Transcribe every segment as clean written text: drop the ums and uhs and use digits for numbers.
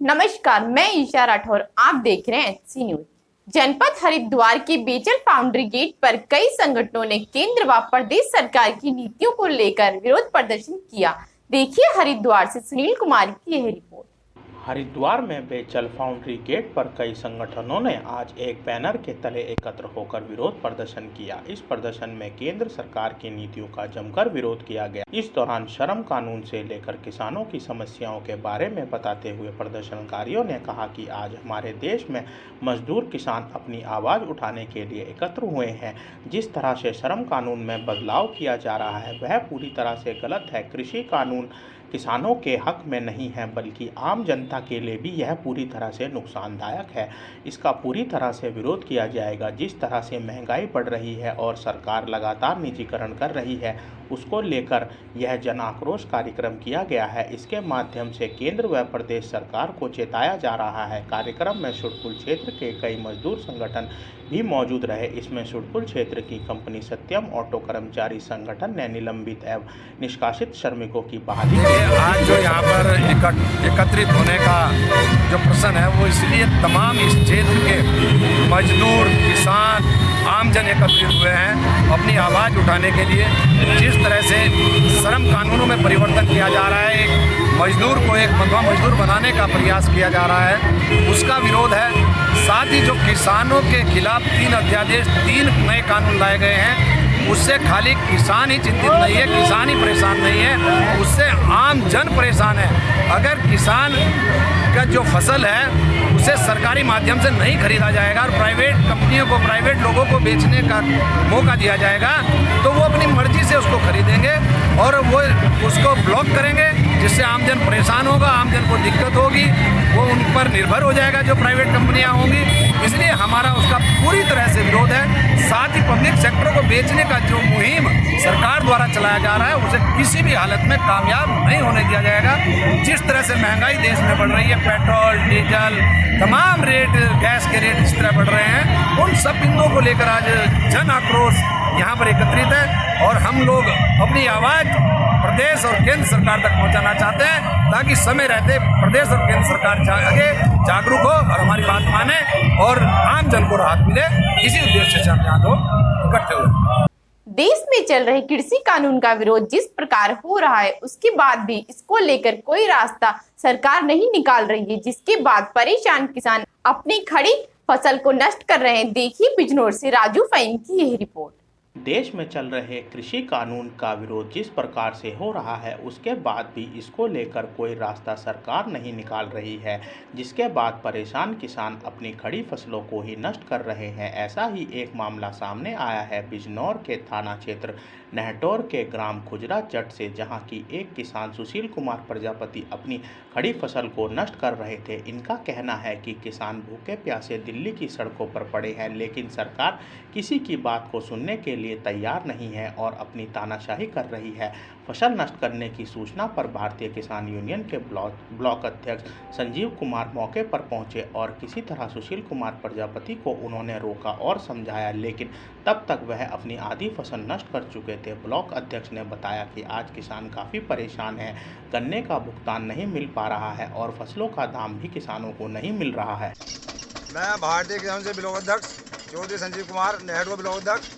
नमस्कार, मैं ईशा राठौर। आप देख रहे हैं एचसी न्यूज। जनपद हरिद्वार के बेचल फाउंड्री गेट पर कई संगठनों ने केंद्र व प्रदेश सरकार की नीतियों को लेकर विरोध प्रदर्शन किया। देखिए हरिद्वार से सुनील कुमार की यह रिपोर्ट। हरिद्वार में बेचल फाउंड्री गेट पर कई संगठनों ने आज एक बैनर के तले एकत्र होकर विरोध प्रदर्शन किया। इस प्रदर्शन में केंद्र सरकार की नीतियों का जमकर विरोध किया गया। इस दौरान श्रम कानून से लेकर किसानों की समस्याओं के बारे में बताते हुए प्रदर्शनकारियों ने कहा कि आज हमारे देश में मजदूर किसान अपनी आवाज़ उठाने के लिए एकत्र हुए हैं। जिस तरह से श्रम कानून में बदलाव किया जा रहा है वह पूरी तरह से गलत है। कृषि कानून किसानों के हक में नहीं है बल्कि आम जनता के लिए भी यह पूरी तरह से नुकसानदायक है। इसका पूरी तरह से विरोध किया जाएगा। जिस तरह से महंगाई बढ़ रही है और सरकार लगातार निजीकरण कर रही है, उसको लेकर यह जन आक्रोश कार्यक्रम किया गया है। इसके माध्यम से केंद्र व प्रदेश सरकार को चेताया जा रहा है। कार्यक्रम में सुडपुल क्षेत्र के कई मजदूर संगठन भी मौजूद रहे। इसमें सुडपुल क्षेत्र की कंपनी सत्यम ऑटो कर्मचारी संगठन ने निलंबित एवं निष्कासित श्रमिकों की बहाली। आज जो यहाँ पर एकत्रित होने का जो प्रश्न है वो इसलिए तमाम इस क्षेत्र के मजदूर किसान आमजन एकत्रित हुए हैं अपनी आवाज़ उठाने के लिए। जिस तरह से श्रम कानूनों में परिवर्तन किया जा रहा है, एक मजदूर को एक बंधुआ मजदूर बनाने का प्रयास किया जा रहा है, उसका विरोध है। साथ ही जो किसानों के खिलाफ 3 अध्यादेश 3 नए कानून लाए गए हैं, उससे खाली किसान ही चिंतित नहीं है, किसान ही परेशान नहीं है, उससे आम जन परेशान है। अगर किसान का जो फसल है उसे सरकारी माध्यम से नहीं खरीदा जाएगा और प्राइवेट कंपनियों को, प्राइवेट लोगों को बेचने का मौका दिया जाएगा तो वो अपनी मर्जी से उसको खरीदेंगे और वो उसको ब्लॉक करेंगे, जिससे आमजन परेशान होगा, आमजन को दिक्कत होगी, वो उन पर निर्भर हो जाएगा जो प्राइवेट कंपनियां होंगी। इसलिए हमारा उसका पूरी तरह से विरोध है। साथ ही पब्लिक सेक्टर को बेचने का जो मुहिम सरकार द्वारा चलाया जा रहा है उसे किसी भी हालत में कामयाब नहीं होने दिया जाएगा। जिस तरह से महंगाई देश में बढ़ रही है, पेट्रोल, डीजल, तमाम रेट, गैस के रेट इस तरह बढ़ रहे हैं, उन सब बिंदुओं को लेकर आज जन आक्रोश यहाँ पर एकत्रित है और हम लोग अपनी आवाज़ प्रदेश और केंद्र सरकार तक पहुँचाना चाहते हैं ताकि समय रहते प्रदेश और केंद्र सरकार आगे जागरूक हो और हमारी बात माने और आम जन को राहत मिले। इसी उद्देश्य से हम यहाँ लोग इकट्ठे हुए। देश में चल रहे कृषि कानून का विरोध जिस प्रकार हो रहा है उसके बाद भी इसको लेकर कोई रास्ता सरकार नहीं निकाल रही है, जिसके बाद परेशान किसान अपनी खड़ी फसल को नष्ट कर रहे हैं। देखिए बिजनौर से राजू फैन की यह रिपोर्ट। देश में चल रहे कृषि कानून का विरोध जिस प्रकार से हो रहा है उसके बाद भी इसको लेकर कोई रास्ता सरकार नहीं निकाल रही है, जिसके बाद परेशान किसान अपनी खड़ी फसलों को ही नष्ट कर रहे हैं। ऐसा ही एक मामला सामने आया है बिजनौर के थाना क्षेत्र नहटौर के ग्राम खुजरा चट से, जहां की एक किसान सुशील कुमार प्रजापति अपनी खड़ी फसल को नष्ट कर रहे थे। इनका कहना है कि किसान भूखे प्यासे दिल्ली की सड़कों पर पड़े हैं, लेकिन सरकार किसी की बात को सुनने के लिए तैयार नहीं है और अपनी तानाशाही कर रही है। फसल नष्ट करने की सूचना पर भारतीय किसान यूनियन के ब्लॉक अध्यक्ष संजीव कुमार मौके पर पहुंचे और किसी तरह सुशील कुमार प्रजापति को उन्होंने रोका और समझाया, लेकिन तब तक वह अपनी आधी फसल नष्ट कर चुके थे। ब्लॉक अध्यक्ष ने बताया कि आज किसान काफ़ी परेशान है, गन्ने का भुगतान नहीं मिल पा रहा है और फसलों का दाम भी किसानों को नहीं मिल रहा है। मैं भारतीय किसान से ब्लॉक अध्यक्ष चौधरी संजीव कुमार नेहरू ब्लॉक अध्यक्ष।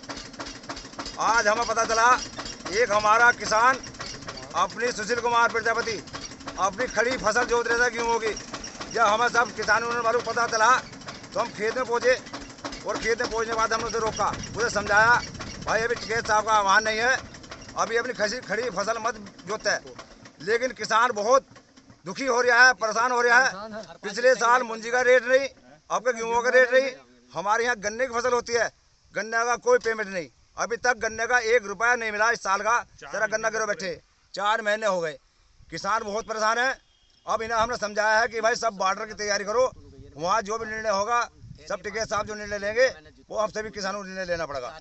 आज हमें पता चला एक हमारा किसान अपनी सुशील कुमार प्रजापति अपनी खड़ी फसल जोत रहा था गेहूं की। जब हमें सब किसानों ने मालूम पता चला तो हम खेत में पहुँचे और खेत में पहुँचने के बाद हमने उसे रोका, उसे समझाया भाई अभी टिकैत साहब का आह्वान नहीं है, अभी अपनी खड़ी फसल मत जोते। लेकिन किसान बहुत दुखी हो रहा है, परेशान हो रहा है। पिछले साल मुंजी का रेट नहीं, अब का गेहूँ का रेट नहीं। हमारे यहाँ गन्ने की फसल होती है, गन्ने का कोई पेमेंट नहीं, अभी तक गन्ने का 1 रुपया नहीं मिला। इस साल का जरा गन्ना गिरो बैठे 4 महीने हो गए, किसान बहुत परेशान है। अब इन्हें हमने समझाया है कि भाई सब बॉर्डर की तैयारी करो, वहाँ जो भी निर्णय होगा सब टिकैत साहब जो निर्णय लेंगे वो हम सभी किसानों को निर्णय लेना पड़ेगा।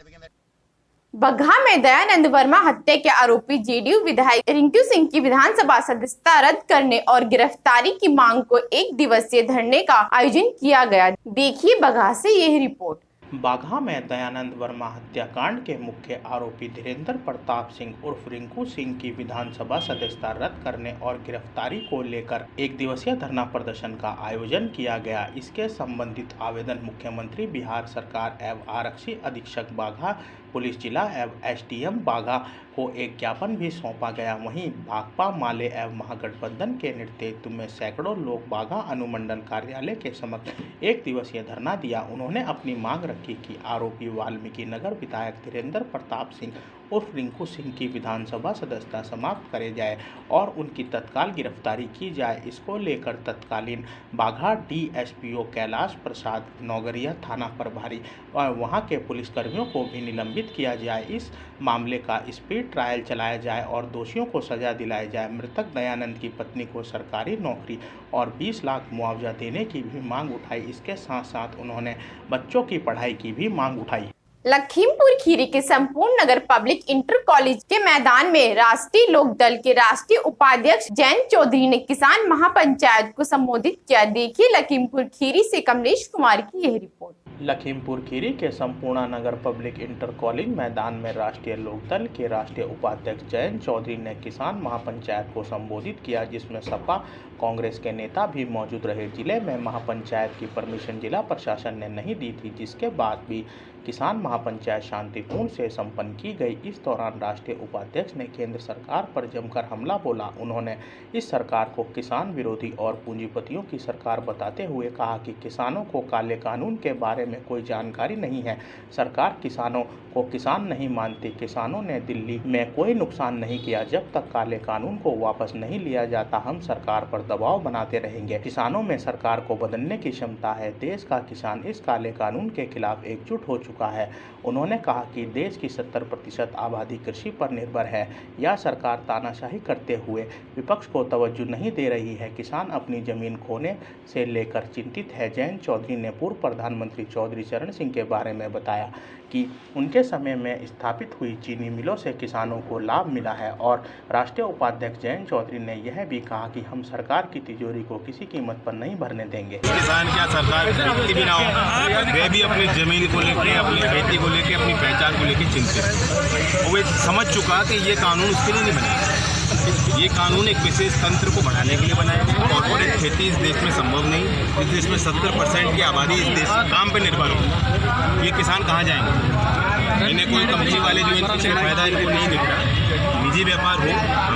बगहा में दयानंद वर्मा हत्या के आरोपी जेडीयू विधायक रिंकू सिंह की विधानसभा सदस्यता रद्द करने और गिरफ्तारी की मांग को 1 दिवसीय धरने का आयोजन किया गया। देखिए बगहा से यह रिपोर्ट। बाघा में दयानंद वर्मा हत्याकांड के मुख्य आरोपी धीरेंद्र प्रताप सिंह उर्फ रिंकू सिंह की विधानसभा सदस्यता रद्द करने और गिरफ्तारी को लेकर एक दिवसीय धरना प्रदर्शन का आयोजन किया गया। इसके संबंधित आवेदन मुख्यमंत्री बिहार सरकार एवं आरक्षी अधीक्षक बाघा पुलिस जिला एवं एसडीएम बाघा को एक ज्ञापन भी सौंपा गया। वहीं भाकपा माले एवं महागठबंधन के नेतृत्व में सैकड़ों लोग बाघा अनुमंडल कार्यालय के समक्ष एक दिवसीय धरना दिया। उन्होंने अपनी मांग रखी कि आरोपी वाल्मीकि नगर विधायक धीरेंद्र प्रताप सिंह उर्फ रिंकू सिंह की विधानसभा सदस्यता समाप्त करे जाए और उनकी तत्काल गिरफ्तारी की जाए। इसको लेकर तत्कालीन बाघा डीएसपीओ कैलाश प्रसाद नौगरिया थाना प्रभारी और वहां के पुलिसकर्मियों को भी निलंबित किया जाए। इस मामले का स्पीड ट्रायल चलाया जाए और दोषियों को सजा दिलाई जाए। मृतक दयानंद की पत्नी को सरकारी नौकरी और 20 लाख मुआवजा देने की भी मांग उठाई। इसके साथ साथ उन्होंने बच्चों की पढ़ाई की भी मांग उठाई। लखीमपुर खीरी के संपूर्ण नगर पब्लिक इंटर कॉलेज के मैदान में राष्ट्रीय लोकदल के राष्ट्रीय उपाध्यक्ष जयंत चौधरी ने किसान महापंचायत को संबोधित किया। देखिए लखीमपुर खीरी से कमलेश कुमार की यह रिपोर्ट। लखीमपुर खीरी के संपूर्ण नगर पब्लिक इंटर कॉलेज मैदान में राष्ट्रीय लोकदल के राष्ट्रीय उपाध्यक्ष जयंत चौधरी ने किसान महापंचायत को संबोधित किया, जिसमें सपा कांग्रेस के नेता भी मौजूद रहे। जिले में महापंचायत की परमिशन जिला प्रशासन ने नहीं दी थी, जिसके बाद भी किसान महापंचायत शांतिपूर्ण से संपन्न की गई। इस दौरान राष्ट्रीय उपाध्यक्ष ने केंद्र सरकार पर जमकर हमला बोला। उन्होंने इस सरकार को किसान विरोधी और पूंजीपतियों की सरकार बताते हुए कहा कि किसानों को काले कानून के बारे में कोई जानकारी नहीं है। सरकार किसानों को किसान नहीं मानती। किसानों ने दिल्ली में कोई नुकसान नहीं किया। जब तक काले कानून को वापस नहीं लिया जाता, हम सरकार पर दबाव बनाते रहेंगे। किसानों में सरकार को बदलने की क्षमता है। देश का किसान इस काले कानून के खिलाफ एकजुट हो चुका है। उन्होंने कहा कि देश की 70% आबादी कृषि पर निर्भर है। यह सरकार तानाशाही करते हुए विपक्ष को तवज्जो नहीं दे रही है। किसान अपनी जमीन खोने से लेकर चिंतित है। जयंत चौधरी ने पूर्व प्रधानमंत्री चौधरी चरण सिंह के बारे में बताया कि उनके समय में स्थापित हुई चीनी मिलों से किसानों को लाभ मिला है। और राष्ट्रीय उपाध्यक्ष जयंत चौधरी ने यह भी कहा कि हम सरकार की तिजोरी को किसी कीमत पर नहीं भरने देंगे। किसान क्या सरकार खरीदती भी ना हो, वे भी अपनी जमीन को लेकर, अपनी खेती को लेकर, अपनी पहचान को लेकर चिंतित है। और वे समझ चुका कि ये कानून उसके लिए नहीं बनाया। ये कानून एक विशेष तंत्र को बढ़ाने के लिए बनाया गया। कॉर्पोरेट खेती इस देश में संभव नहीं। इस देश में 70% की आबादी इस देश काम पर निर्भर हो। ये किसान कहाँ जाएंगे? इन्हें कोई कंपनी वाले जो इनसे फायदा इनको नहीं दिख रहा। निजी व्यापार हो,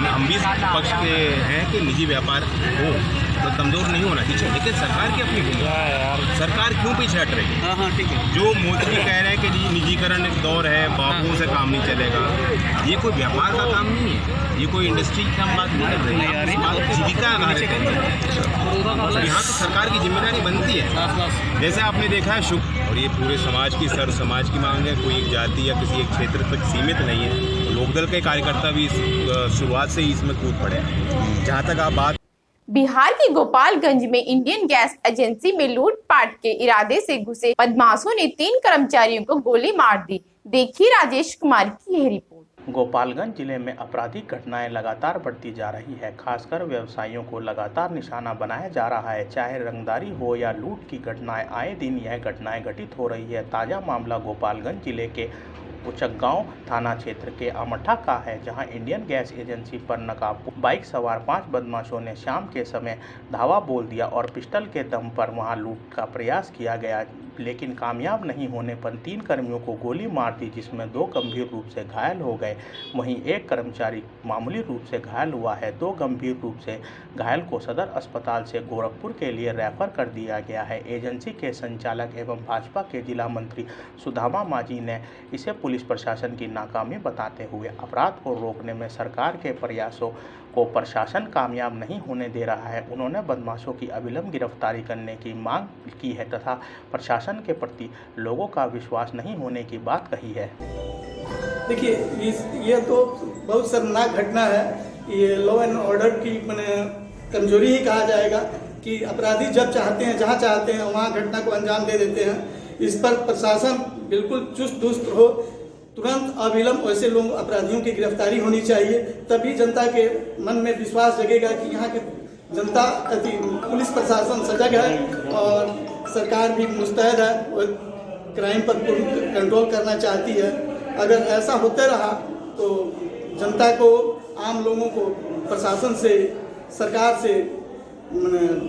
हम भी पक्ष के हैं कि निजी व्यापार हो, तो कमजोर नहीं होना चाहिए। लेकिन सरकार की अपनी भूमिका है। सरकार क्यों पीछे हट रही है? हाँ ठीक है। जो मोदी जी कह रहे हैं कि निजीकरण एक दौर है, बाबुओं से काम नहीं चलेगा, ये कोई व्यापार का काम नहीं है। ये कोई इंडस्ट्री की हम बात नहीं कर रहे हैं। जीविका आधारित है। यहाँ तो सरकार की जिम्मेदारी बनती है। जैसे आपने देखा है और ये पूरे समाज की सर समाज की मांग है। कोई एक जाति या किसी एक क्षेत्र तक सीमित नहीं है। लोकदल के कार्यकर्ता भी शुरुआत से ही इसमें कूद पड़े हैं। जहाँ तक आप बात बिहार के गोपालगंज में इंडियन गैस एजेंसी में लूटपाट के इरादे से घुसे बदमाशों ने 3 कर्मचारियों को गोली मार दी। देखिए राजेश कुमार की यह रिपोर्ट। गोपालगंज जिले में आपराधिक घटनाएं लगातार बढ़ती जा रही है। खासकर व्यवसायियों को लगातार निशाना बनाया जा रहा है। चाहे रंगदारी हो या लूट की घटनाएं, आए दिन यह घटनाएं घटित हो रही है। ताजा मामला गोपालगंज जिले के उचकगांव थाना क्षेत्र के अमठा का है, जहां इंडियन गैस एजेंसी पर नकाब बाइक सवार 5 बदमाशों ने शाम के समय धावा बोल दिया और पिस्टल के दम पर वहां लूट का प्रयास किया गया, लेकिन कामयाब नहीं होने पर 3 कर्मियों को गोली मार दी, जिसमें 2 गंभीर रूप से घायल हो गए। वहीं एक कर्मचारी मामूली रूप से घायल हुआ है। 2 गंभीर रूप से घायल को सदर अस्पताल से गोरखपुर के लिए रेफर कर दिया गया है। एजेंसी के संचालक एवं भाजपा के जिला मंत्री सुदामा मांझी ने इसे पुलिस प्रशासन की नाकामी बताते हुए अपराध को रोकने में सरकार के प्रयासों को प्रशासन कामयाब नहीं होने दे रहा है। उन्होंने बदमाशों की अविलंब गिरफ्तारी करने की मांग की है तथा प्रशासन के प्रति लोगों का विश्वास नहीं होने की बात कही है। देखिए, ये तो बहुत शर्मनाक घटना है। ये लॉ एंड ऑर्डर की कमजोरी ही कहा जाएगा कि अपराधी जब चाहते हैं, जहाँ चाहते हैं, वहाँ घटना को अंजाम दे देते हैं। इस पर प्रशासन बिल्कुल चुस्त दुरुस्त हो, तुरंत अविलंब ऐसे लोग अपराधियों की गिरफ्तारी होनी चाहिए। तभी जनता के मन में विश्वास जगेगा कि यहाँ के जनता पुलिस प्रशासन सजग है और सरकार भी मुस्तैद है और क्राइम पर कंट्रोल करना चाहती है। अगर ऐसा होते रहा तो जनता को, आम लोगों को प्रशासन से, सरकार से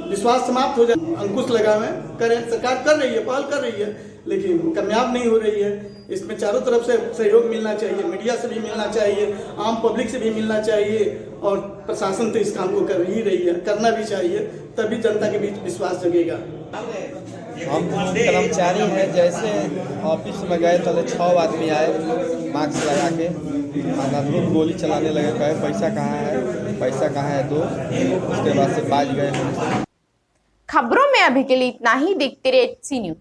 विश्वास समाप्त हो जाए। अंकुश लगावे करें, सरकार कर रही है, पहल कर रही है, लेकिन कामयाब नहीं हो रही है। इसमें चारों तरफ से सहयोग मिलना चाहिए, मीडिया से भी मिलना चाहिए, आम पब्लिक से भी मिलना चाहिए, और प्रशासन तो इस काम को कर ही रही है, करना भी चाहिए, तभी जनता के बीच विश्वास जगेगा। हम कर्मचारी हैं, जैसे ऑफिस में गए तो 6 आदमी आए मास्क लगा के, अनाधुत गोली चलाने लगे, कहे पैसा कहाँ है दो, उसके बाद से बाज गए। खबरों में अभी के लिए इतना ही। देखते रहिए HC न्यूज़।